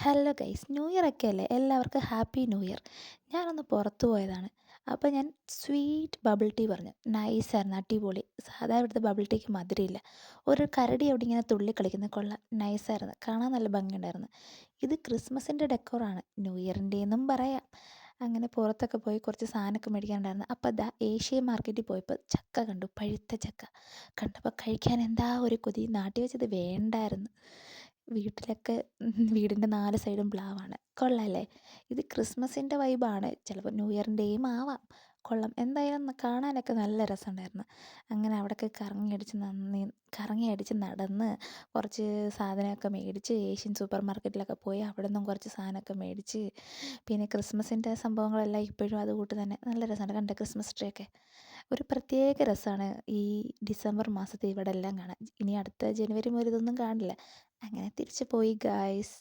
Hello guys, new year ഒക്കെ അല്ലേ? എല്ലാവർക്കും ഹാപ്പി ന്യൂ ഇയർ. ഞാനൊന്ന് പുറത്ത് പോയതാണ്. അപ്പോൾ ഞാൻ സ്വീറ്റ് ബബിൾ ടീ പറഞ്ഞു. നൈസായിരുന്നു, അടിപൊളി. സാധാ ഇവിടുത്തെ ബബിൾ ടീക്ക് മധുരമില്ല. ഒരു കരടി അവിടെ ഇങ്ങനെ തുള്ളി കളിക്കുന്നത് കൊള്ളാം, നൈസായിരുന്നു. കാണാൻ നല്ല ഭംഗിയുണ്ടായിരുന്നു. ഇത് ക്രിസ്മസിൻ്റെ ഡെക്കോറാണ്, ന്യൂ ഇയറിൻ്റെയെന്നും പറയാം. അങ്ങനെ പുറത്തൊക്കെ പോയി കുറച്ച് സാധനമൊക്കെ മേടിക്കാനുണ്ടായിരുന്നു. അപ്പോൾ ദാ ഏഷ്യൻ മാർക്കറ്റിൽ പോയപ്പോൾ ചക്ക കണ്ടു, പഴുത്ത ചക്ക. കണ്ടപ്പോൾ കഴിക്കാൻ എന്താ ഒരു കൊതി. നാട്ടിൽ വെച്ചത് വേണ്ടായിരുന്നു. വീട്ടിലൊക്കെ വീടിൻ്റെ 4 സൈഡും പ്ലാവാണ്. കൊള്ളാമല്ലേ? ഇത് ക്രിസ്മസിൻ്റെ വൈബാണ്. ചിലപ്പോൾ ന്യൂ ഇയറിൻ്റെയും ആവാം. കൊള്ളാം. എന്തായാലും കാണാനൊക്കെ നല്ല രസമുണ്ടായിരുന്നു. അങ്ങനെ അവിടെയൊക്കെ കറങ്ങി അടിച്ച് നടന്ന് കുറച്ച് സാധനമൊക്കെ മേടിച്ച് ഏഷ്യൻ സൂപ്പർ മാർക്കറ്റിലൊക്കെ പോയി അവിടെ നിന്നും കുറച്ച് സാധനമൊക്കെ മേടിച്ച്, പിന്നെ ക്രിസ്മസിൻ്റെ സംഭവങ്ങളെല്ലാം ഇപ്പോഴും അതുകൂട്ട് തന്നെ നല്ല രസമുണ്ട്. കണ്ടോ ക്രിസ്മസ് ട്രീ ഒക്കെ? ഒരു പ്രത്യേക രസമാണ് ഈ ഡിസംബർ മാസത്തിൽ ഇവിടെ എല്ലാം കാണാൻ. ഇനി അടുത്ത ജനുവരി മുതൽ ഇതൊന്നും കാണില്ല. അങ്ങനെ തിരിച്ചു പോയി ഗായ്സ്.